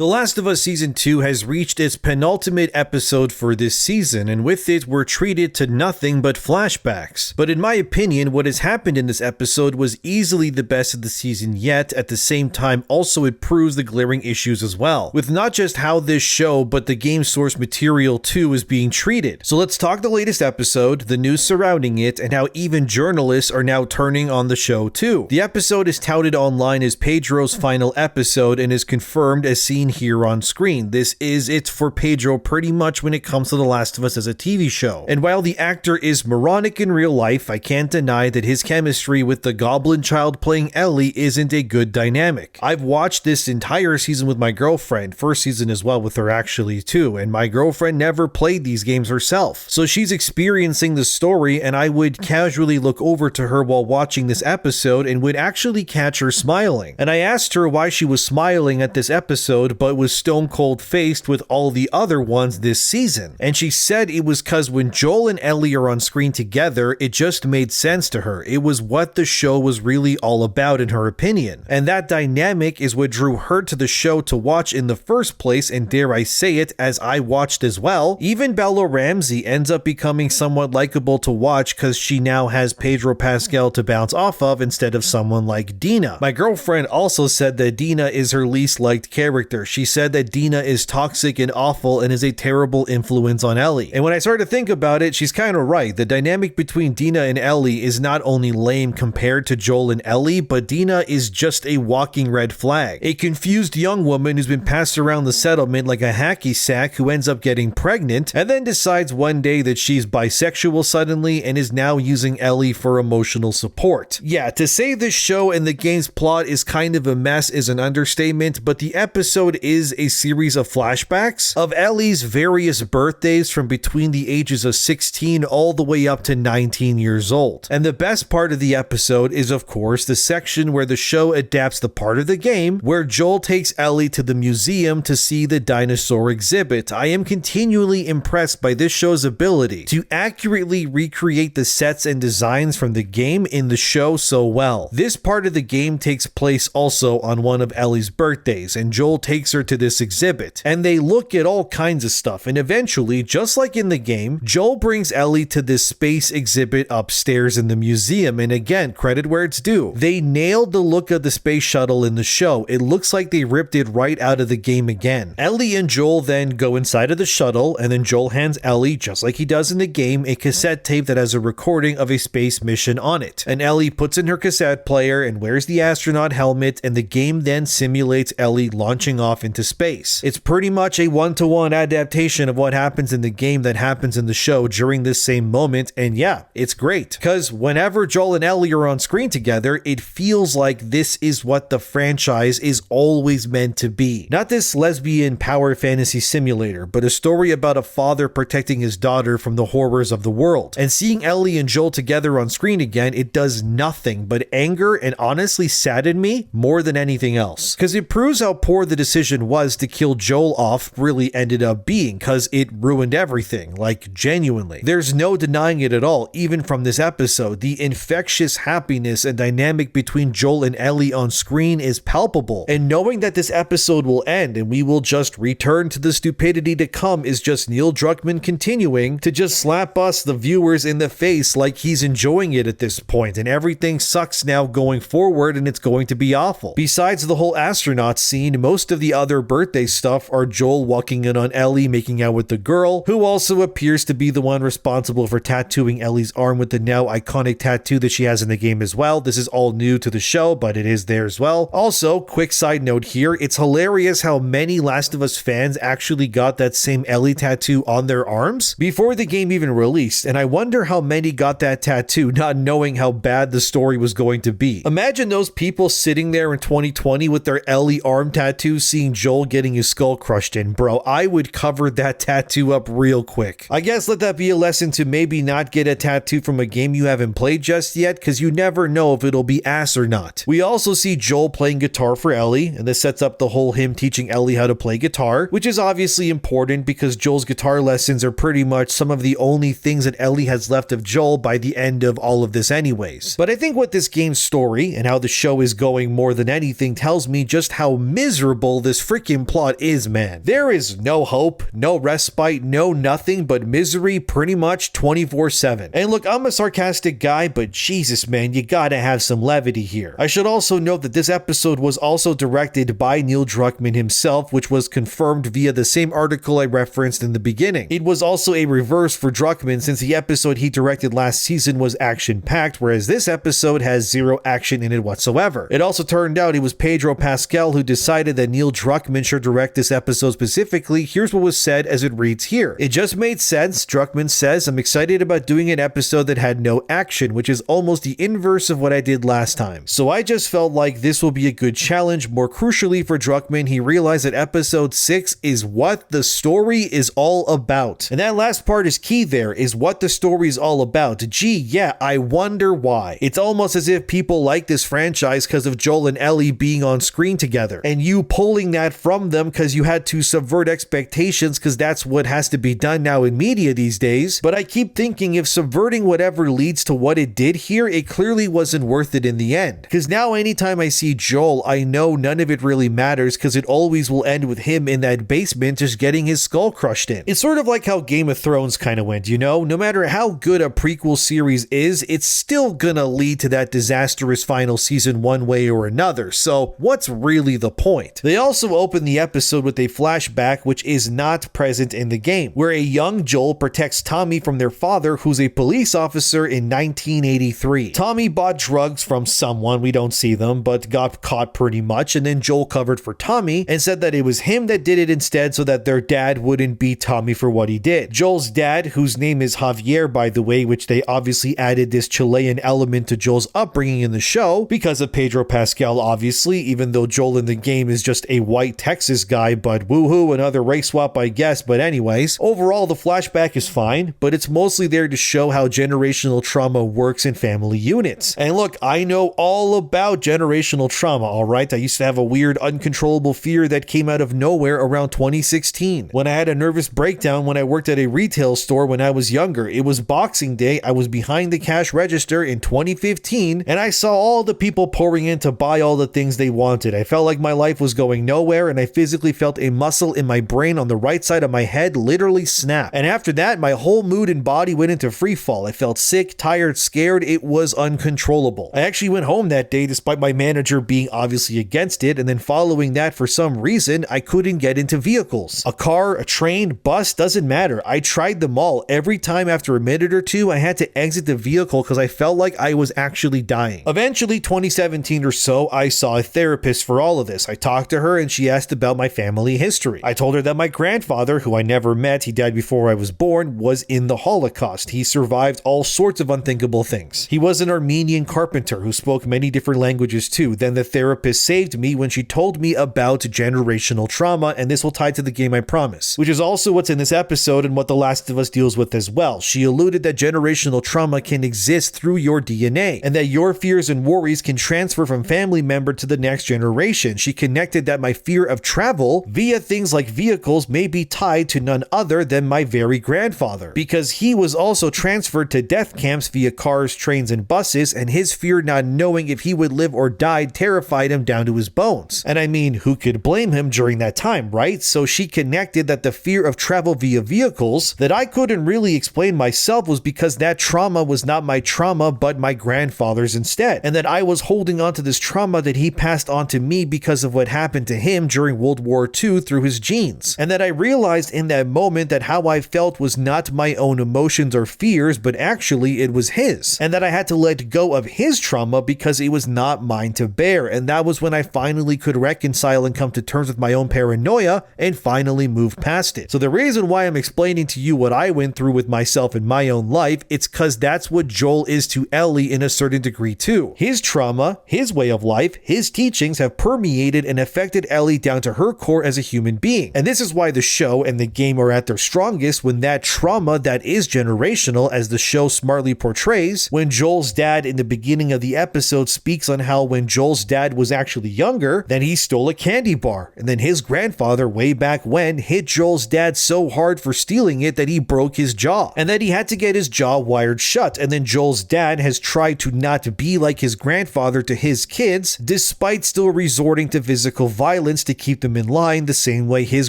The Last of Us Season 2 has reached its penultimate episode for this season, and with it, we're treated to nothing but flashbacks. But in my opinion, what has happened in this episode was easily the best of the season yet. At the same time, also it proves the glaring issues as well, with not just how this show, but the game source material too is being treated. So let's talk the latest episode, the news surrounding it, and how even journalists are now turning on the show too. The episode is touted online as Pedro's final episode and is confirmed as seen here on screen. This is it for Pedro pretty much when it comes to The Last of Us as a TV show. And while the actor is moronic in real life, I can't deny that his chemistry with the goblin child playing Ellie isn't a good dynamic. I've watched this entire season with my girlfriend, first season as well with her actually too, and my girlfriend never played these games herself. So she's experiencing the story, and I would casually look over to her while watching this episode and would actually catch her smiling. And I asked her why she was smiling at this episode but was stone cold faced with all the other ones this season. And she said it was cause when Joel and Ellie are on screen together, it just made sense to her. It was what the show was really all about in her opinion. And that dynamic is what drew her to the show to watch in the first place, and dare I say it, as I watched as well. Even Bella Ramsey ends up becoming somewhat likable to watch cause she now has Pedro Pascal to bounce off of instead of someone like Dina. My girlfriend also said that Dina is her least liked character. She said that Dina is toxic and awful and is a terrible influence on Ellie. And when I started to think about it, she's kind of right. The dynamic between Dina and Ellie is not only lame compared to Joel and Ellie, but Dina is just a walking red flag. A confused young woman who's been passed around the settlement like a hacky sack who ends up getting pregnant and then decides one day that she's bisexual suddenly and is now using Ellie for emotional support. Yeah, to say this show and the game's plot is kind of a mess is an understatement, but the episode is a series of flashbacks of Ellie's various birthdays from between the ages of 16 all the way up to 19 years old. And the best part of the episode is, of course, the section where the show adapts the part of the game where Joel takes Ellie to the museum to see the dinosaur exhibit. I am continually impressed by this show's ability to accurately recreate the sets and designs from the game in the show so well. This part of the game takes place also on one of Ellie's birthdays, and Joel takes her to this exhibit, and they look at all kinds of stuff, and eventually, just like in the game, Joel brings Ellie to this space exhibit upstairs in the museum, and again, credit where it's due. They nailed the look of the space shuttle in the show. It looks like they ripped it right out of the game again. Ellie and Joel then go inside of the shuttle, and then Joel hands Ellie, just like he does in the game, a cassette tape that has a recording of a space mission on it. And Ellie puts in her cassette player and wears the astronaut helmet, and the game then simulates Ellie launching off into space. It's pretty much a one-to-one adaptation of what happens in the game that happens in the show during this same moment, and yeah, it's great. Because whenever Joel and Ellie are on screen together, it feels like this is what the franchise is always meant to be. Not this lesbian power fantasy simulator, but a story about a father protecting his daughter from the horrors of the world. And seeing Ellie and Joel together on screen again, it does nothing but anger and honestly sadden me more than anything else. Because it proves how poor the decision was to kill Joel off really ended up being, because it ruined everything, like genuinely. There's no denying it at all, even from this episode. The infectious happiness and dynamic between Joel and Ellie on screen is palpable, and knowing that this episode will end and we will just return to the stupidity to come is just Neil Druckmann continuing to just slap us, the viewers, in the face like he's enjoying it at this point, and everything sucks now going forward and it's going to be awful. Besides the whole astronaut scene, most of the other birthday stuff are Joel walking in on Ellie, making out with the girl, who also appears to be the one responsible for tattooing Ellie's arm with the now iconic tattoo that she has in the game as well. This is all new to the show, but it is there as well. Also, quick side note here, it's hilarious how many Last of Us fans actually got that same Ellie tattoo on their arms before the game even released, and I wonder how many got that tattoo not knowing how bad the story was going to be. Imagine those people sitting there in 2020 with their Ellie arm tattoo seeing Joel getting his skull crushed in. Bro, I would cover that tattoo up real quick. I guess let that be a lesson to maybe not get a tattoo from a game you haven't played just yet, because you never know if it'll be ass or not. We also see Joel playing guitar for Ellie, and this sets up the whole him teaching Ellie how to play guitar, which is obviously important because Joel's guitar lessons are pretty much some of the only things that Ellie has left of Joel by the end of all of this anyways. But I think what this game's story and how the show is going more than anything tells me just how miserable this this freaking plot is, man. There is no hope, no respite, no nothing but misery pretty much 24/7. And look, I'm a sarcastic guy, but Jesus, man, you gotta have some levity here. I should also note that this episode was also directed by Neil Druckmann himself, which was confirmed via the same article I referenced in the beginning. It was also a reverse for Druckmann since the episode he directed last season was action-packed, whereas this episode has zero action in it whatsoever. It also turned out it was Pedro Pascal who decided that Neil Druckmann should direct this episode specifically. Here's what was said as it reads here. It just made sense. Druckmann says, I'm excited about doing an episode that had no action, which is almost the inverse of what I did last time. So I just felt like this will be a good challenge. More crucially for Druckmann, he realized that episode 6 is what the story is all about. And that last part is key there, is what the story is all about. Gee, yeah, I wonder why. It's almost as if people like this franchise because of Joel and Ellie being on screen together, and you pulling that from them because you had to subvert expectations because that's what has to be done now in media these days. But I keep thinking if subverting whatever leads to what it did here, it clearly wasn't worth it in the end. Because now anytime I see Joel, I know none of it really matters because it always will end with him in that basement just getting his skull crushed in. It's sort of like how Game of Thrones kind of went, you know? No matter how good a prequel series is, it's still gonna lead to that disastrous final season one way or another. So what's really the point? They also open the episode with a flashback which is not present in the game, where a young Joel protects Tommy from their father, who's a police officer in 1983. Tommy bought drugs from someone, we don't see them, but got caught pretty much, and then Joel covered for Tommy and said that it was him that did it instead so that their dad wouldn't beat Tommy for what he did. Joel's dad, whose name is Javier by the way, which they obviously added this Chilean element to Joel's upbringing in the show because of Pedro Pascal obviously, even though Joel in the game is just a white Texas guy, but woohoo, another race swap I guess. But anyways, overall the flashback is fine, but it's mostly there to show how generational trauma works in family units. And look, I know all about generational trauma, alright? I used to have a weird uncontrollable fear that came out of nowhere around 2016 when I had a nervous breakdown when I worked at a retail store when I was younger. It was Boxing Day, I was behind the cash register in 2015, and I saw all the people pouring in to buy all the things they wanted. I felt like my life was going nowhere, and I physically felt a muscle in my brain on the right side of my head literally snap. And after that, my whole mood and body went into free fall. I felt sick, tired, scared. It was uncontrollable. I actually went home that day despite my manager being obviously against it, and then following that, for some reason, I couldn't get into vehicles. A car, a train, bus, doesn't matter. I tried them all. Every time after a minute or two, I had to exit the vehicle because I felt like I was actually dying. Eventually, 2017 or so, I saw a therapist for all of this. I talked to her and she asked about my family history. I told her that my grandfather, who I never met, he died before I was born, was in the Holocaust. He survived all sorts of unthinkable things. He was an Armenian carpenter who spoke many different languages too. Then the therapist saved me when she told me about generational trauma, and this will tie to the game, I promise, which is also what's in this episode and what The Last of Us deals with as well. She alluded that generational trauma can exist through your DNA and that your fears and worries can transfer from family member to the next generation. She connected that my fear of travel via things like vehicles may be tied to none other than my very grandfather, because he was also transferred to death camps via cars, trains, and buses, and his fear not knowing if he would live or die terrified him down to his bones. And I mean, who could blame him during that time, right? So she connected that the fear of travel via vehicles that I couldn't really explain myself was because that trauma was not my trauma but my grandfather's instead, and that I was holding on to this trauma that he passed on to me because of what happened to him during World War II through his genes. And that I realized in that moment that how I felt was not my own emotions or fears, but actually it was his, and that I had to let go of his trauma because it was not mine to bear. And that was when I finally could reconcile and come to terms with my own paranoia and finally move past it. So the reason why I'm explaining to you what I went through with myself in my own life, it's because that's what Joel is to Ellie in a certain degree too. His trauma, his way of life, his teachings have permeated and affected Ellie down to her core as a human being. And this is why the show and the game are at their strongest when that trauma that is generational, as the show smartly portrays, when Joel's dad in the beginning of the episode speaks on how when Joel's dad was actually younger, then he stole a candy bar, and then his grandfather way back when hit Joel's dad so hard for stealing it that he broke his jaw, and that he had to get his jaw wired shut. And then Joel's dad has tried to not be like his grandfather to his kids despite still resorting to physical violence violence to keep them in line the same way his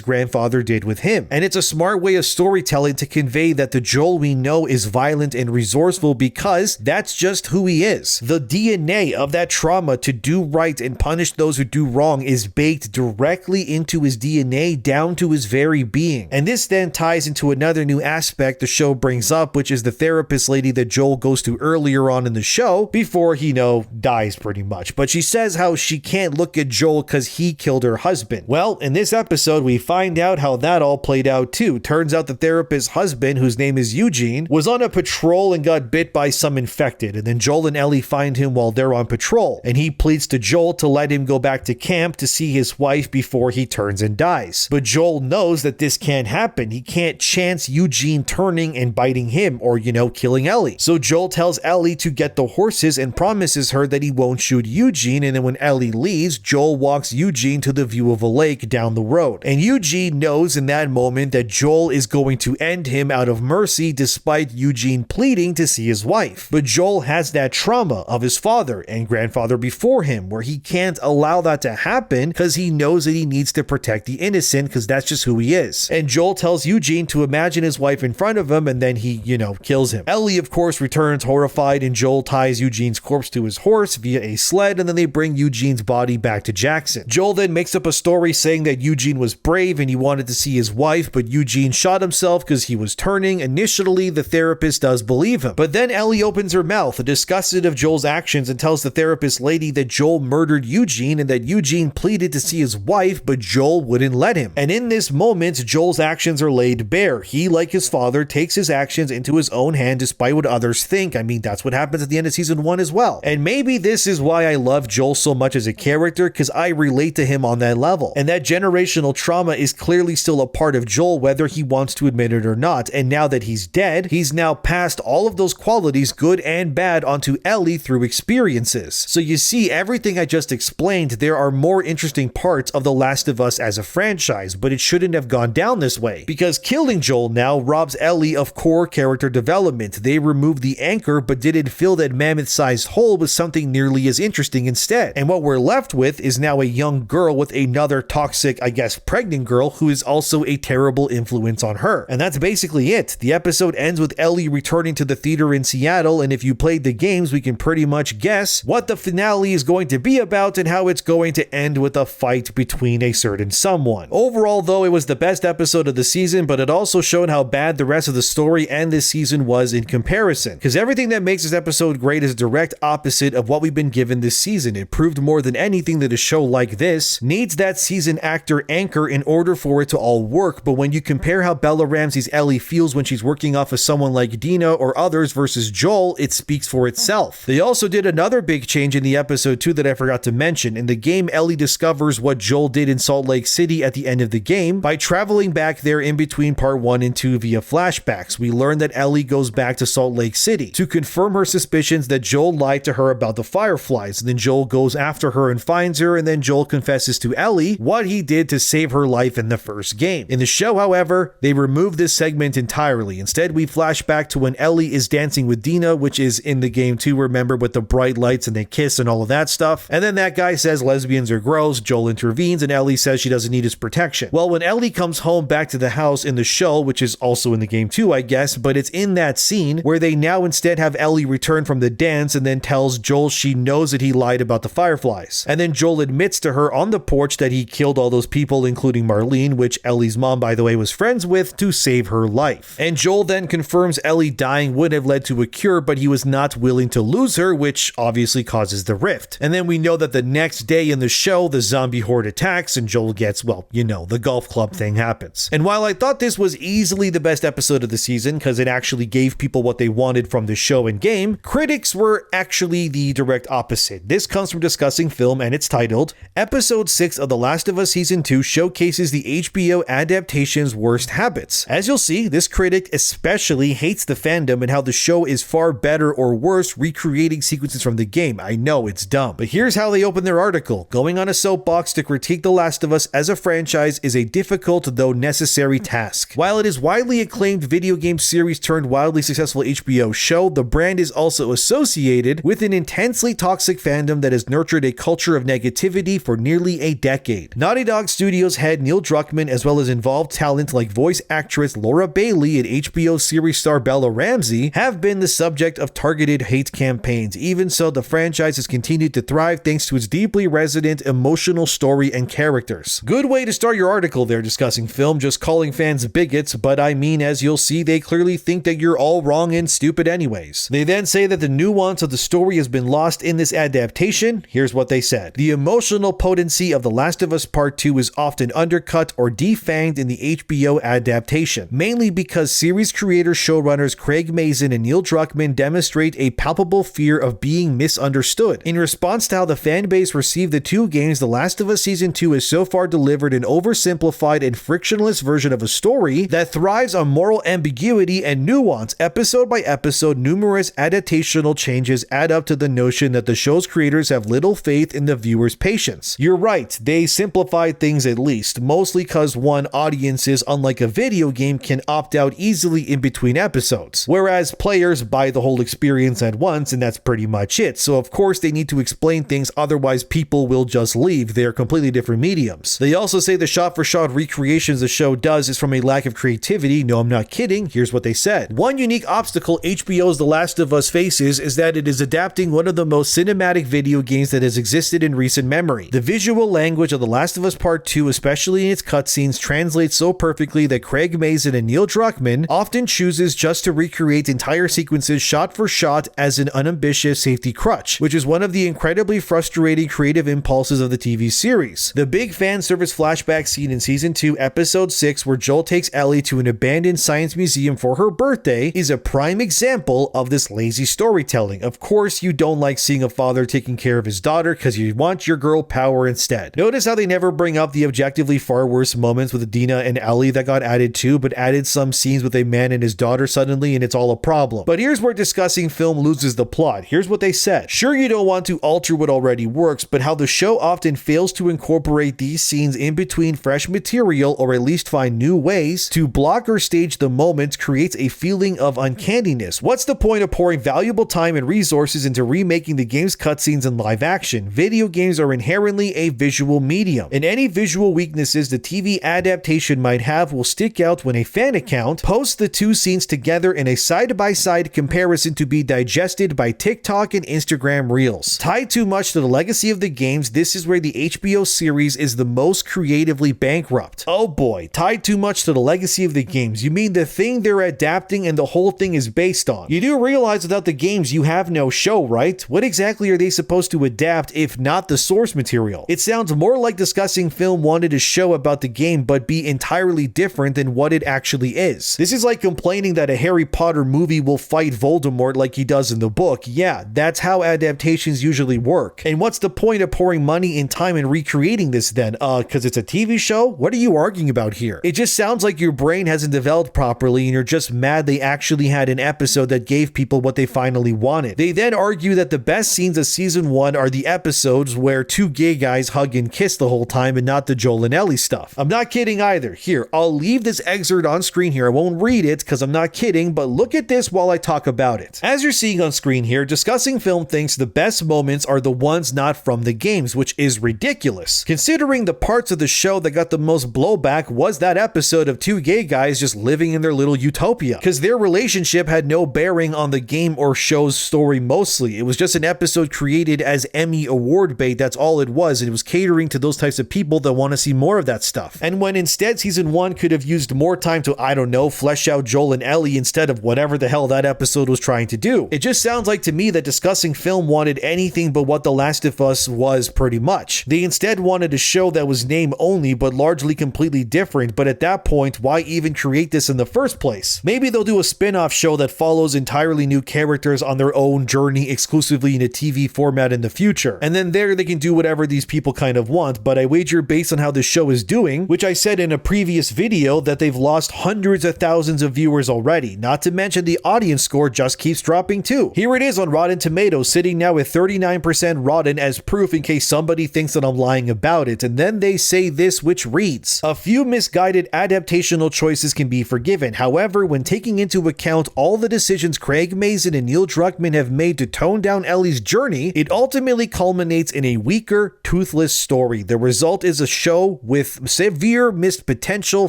grandfather did with him. And it's a smart way of storytelling to convey that the Joel we know is violent and resourceful because that's just who he is. The DNA of that trauma to do right and punish those who do wrong is baked directly into his DNA down to his very being. And this then ties into another new aspect the show brings up, which is the therapist lady that Joel goes to earlier on in the show before he, dies pretty much. But she says how she can't look at Joel because he killed her husband. Well, in this episode, we find out how that all played out too. Turns out the therapist's husband, whose name is Eugene, was on a patrol and got bit by some infected. And then Joel and Ellie find him while they're on patrol. And he pleads to Joel to let him go back to camp to see his wife before he turns and dies. But Joel knows that this can't happen. He can't chance Eugene turning and biting him or, killing Ellie. So Joel tells Ellie to get the horses and promises her that he won't shoot Eugene. And then when Ellie leaves, Joel walks Eugene to the view of a lake down the road. And Eugene knows in that moment that Joel is going to end him out of mercy despite Eugene pleading to see his wife. But Joel has that trauma of his father and grandfather before him where he can't allow that to happen because he knows that he needs to protect the innocent because that's just who he is. And Joel tells Eugene to imagine his wife in front of him and then he, kills him. Ellie, of course, returns horrified and Joel ties Eugene's corpse to his horse via a sled and then they bring Eugene's body back to Jackson. Joel then makes up a story saying that Eugene was brave and he wanted to see his wife, but Eugene shot himself because he was turning. Initially, the therapist does believe him. But then Ellie opens her mouth, disgusted of Joel's actions, and tells the therapist lady that Joel murdered Eugene and that Eugene pleaded to see his wife, but Joel wouldn't let him. And in this moment, Joel's actions are laid bare. He, like his father, takes his actions into his own hand despite what others think. I mean, that's what happens at the end of season 1 as well. And maybe this is why I love Joel so much as a character, because I relate to him on that level. And that generational trauma is clearly still a part of Joel, whether he wants to admit it or not. And now that he's dead, he's now passed all of those qualities, good and bad, onto Ellie through experiences. So you see, everything I just explained, there are more interesting parts of The Last of Us as a franchise, but it shouldn't have gone down this way, because killing Joel now robs Ellie of core character development. They removed the anchor, but didn't fill that mammoth-sized hole with something nearly as interesting instead. And what we're left with is now a young girl with another toxic, pregnant girl who is also a terrible influence on her. And that's basically it. The episode ends with Ellie returning to the theater in Seattle, and if you played the games, we can pretty much guess what the finale is going to be about and how it's going to end with a fight between a certain someone. Overall, though, it was the best episode of the season, but it also showed how bad the rest of the story and this season was in comparison, because everything that makes this episode great is direct opposite of what we've been given this season. It proved more than anything that a show like this needs that season actor anchor in order for it to all work. But when you compare how Bella Ramsey's Ellie feels when she's working off of someone like Dina or others versus Joel, it speaks for itself. They also did another big change in the episode too that I forgot to mention. In the game, Ellie discovers what Joel did in Salt Lake City at the end of the game by traveling back there in between part 1 and 2 via flashbacks. We learn that Ellie goes back to Salt Lake City to confirm her suspicions that Joel lied to her about the Fireflies. And then Joel goes after her and finds her, and then Joel confesses to Ellie what he did to save her life in the first game. In the show, however, they removed this segment entirely. Instead, we flash back to when Ellie is dancing with Dina, which is in the game too, remember, with the bright lights and they kiss and all of that stuff. And then that guy says lesbians are gross. Joel intervenes and Ellie says she doesn't need his protection. Well, when Ellie comes home back to the house in the show, which is also in the game too, I guess, but it's in that scene where they now instead have Ellie return from the dance and then tells Joel she knows that he lied about the Fireflies. And then Joel admits to her on the porch that he killed all those people, including Marlene, which Ellie's mom, by the way, was friends with, to save her life. And Joel then confirms Ellie dying would have led to a cure, but he was not willing to lose her, which obviously causes the rift. And then we know that the next day in the show, the zombie horde attacks and Joel gets, well, the golf club thing happens. And while I thought this was easily the best episode of the season because it actually gave people what they wanted from the show and game, critics were actually the direct opposite. This comes from discussing film and it's titled, Episode 6 of The Last of Us Season 2 showcases the HBO adaptation's worst habits. As you'll see, this critic especially hates the fandom and how the show is far better or worse recreating sequences from the game. I know it's dumb, but here's how they open their article. Going on a soapbox to critique The Last of Us as a franchise is a difficult though necessary task. While it is widely acclaimed video game series turned wildly successful HBO show, the brand is also associated with an intensely toxic fandom that has nurtured a culture of negativity for nearly nearly a decade. Naughty Dog Studios head Neil Druckmann, as well as involved talent like voice actress Laura Bailey and HBO series star Bella Ramsey, have been the subject of targeted hate campaigns. Even so, the franchise has continued to thrive thanks to its deeply resonant, emotional story and characters. Good way to start your article there, Discussing Film, just calling fans bigots, but I mean, as you'll see, they clearly think that you're all wrong and stupid anyways. They then say that the nuance of the story has been lost in this adaptation. Here's what they said. The emotional potency of The Last of Us Part 2 is often undercut or defanged in the HBO adaptation, mainly because series creator showrunners Craig Mazin and Neil Druckmann demonstrate a palpable fear of being misunderstood. In response to how the fan base received the two games, The Last of Us Season 2 has so far delivered an oversimplified and frictionless version of a story that thrives on moral ambiguity and nuance. Episode by episode, numerous adaptational changes add up to the notion that the show's creators have little faith in the viewer's patience. You're right, they simplified things at least, mostly because one, audiences, unlike a video game, can opt out easily in between episodes, whereas players buy the whole experience at once, and that's pretty much it. So of course they need to explain things, otherwise people will just leave. They're completely different mediums. They also say the shot-for-shot recreations the show does is from a lack of creativity. No, I'm not kidding. Here's what they said. One unique obstacle HBO's The Last of Us faces is that it is adapting one of the most cinematic video games that has existed in recent memory. The visual language of The Last of Us Part 2, especially in its cutscenes, translates so perfectly that Craig Mazin and Neil Druckmann often chooses just to recreate entire sequences shot for shot as an unambitious safety crutch, which is one of the incredibly frustrating creative impulses of the TV series. The big fan service flashback scene in Season 2, Episode 6, where Joel takes Ellie to an abandoned science museum for her birthday, is a prime example of this lazy storytelling. Of course, you don't like seeing a father taking care of his daughter because you want your girl power instead. Notice how they never bring up the objectively far worse moments with Dina and Ellie that got added too, but added some scenes with a man and his daughter suddenly, and it's all a problem. But here's where Discussing Film loses the plot. Here's what they said. Sure, you don't want to alter what already works, but how the show often fails to incorporate these scenes in between fresh material, or at least find new ways to block or stage the moments, creates a feeling of uncanniness. What's the point of pouring valuable time and resources into remaking the game's cutscenes in live action? Video games are inherently a visual medium, and any visual weaknesses the TV adaptation might have will stick out when a fan account posts the two scenes together in a side-by-side comparison to be digested by TikTok and Instagram Reels. Tied too much to the legacy of the games, this is where the HBO series is the most creatively bankrupt. Oh boy, tied too much to the legacy of the games. You mean the thing they're adapting and the whole thing is based on? You do realize without the games you have no show, right? What exactly are they supposed to adapt if not the source material? It sounds more like Discussing Film wanted a show about the game but be entirely different than what it actually is. This is like complaining that a Harry Potter movie will fight Voldemort like he does in the book. Yeah, that's how adaptations usually work. And what's the point of pouring money and time in recreating this then? Because it's a TV show? What are you arguing about here? It just sounds like your brain hasn't developed properly and you're just mad they actually had an episode that gave people what they finally wanted. They then argue that the best scenes of Season 1 are the episodes where two gay guys hug and kiss the whole time and not the Joel and Ellie stuff. I'm not kidding either. Here, I'll leave this excerpt on screen here. I won't read it because I'm not kidding, but look at this while I talk about it. As you're seeing on screen here, Discussing Film thinks the best moments are the ones not from the games, which is ridiculous, considering the parts of the show that got the most blowback was that episode of two gay guys just living in their little utopia, because their relationship had no bearing on the game or show's story mostly. It was just an episode created as Emmy award bait, that's all it was, and it was catering to those types of people that want to see more of that stuff. And when instead Season 1 could have used more time to, I don't know, flesh out Joel and Ellie instead of whatever the hell that episode was trying to do. It just sounds like to me that Discussing Film wanted anything but what The Last of Us was pretty much. They instead wanted a show that was name only but largely completely different, but at that point, why even create this in the first place? Maybe they'll do a spin-off show that follows entirely new characters on their own journey exclusively in a TV format in the future, and then there they can do whatever these people kind of want, but I wager based on how this show is doing, which I said in a previous video, that they've lost hundreds of thousands of viewers already, not to mention the audience score just keeps dropping too. Here it is on Rotten Tomatoes, sitting now with 39% rotten as proof in case somebody thinks that I'm lying about it, and then they say this, which reads, a few misguided adaptational choices can be forgiven. However, when taking into account all the decisions Craig Mazin and Neil Druckmann have made to tone down Ellie's journey, it ultimately culminates in a weaker, toothless ridiculous story. The result is a show with severe missed potential,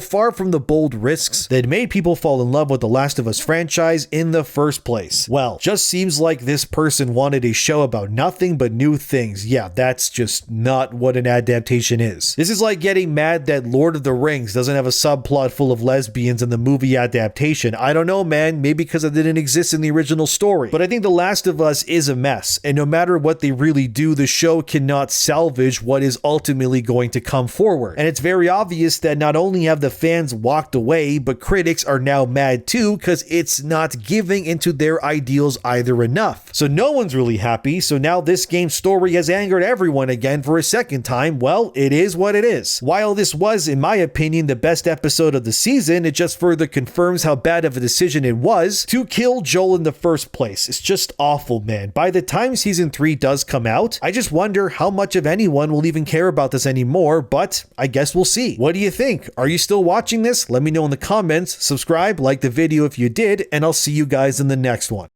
far from the bold risks that made people fall in love with the Last of Us franchise in the first place. Well, just seems like this person wanted a show about nothing but new things. Yeah, that's just not what an adaptation is. This is like getting mad that Lord of the Rings doesn't have a subplot full of lesbians in the movie adaptation. I don't know, man, maybe because it didn't exist in the original story. But I think The Last of Us is a mess, and no matter what they really do, the show cannot salvage what is ultimately going to come forward. And it's very obvious that not only have the fans walked away, but critics are now mad too, because it's not giving into their ideals either enough. So no one's really happy, so now this game's story has angered everyone again for a second time. Well, it is what it is. While this was, in my opinion, the best episode of the season, it just further confirms how bad of a decision it was to kill Joel in the first place. It's just awful, man. By the time season 3 does come out, I just wonder how much of anyone will even care about this anymore, but I guess we'll see. What do you think? Are you still watching this? Let me know in the comments. Subscribe, like the video if you did, and I'll see you guys in the next one.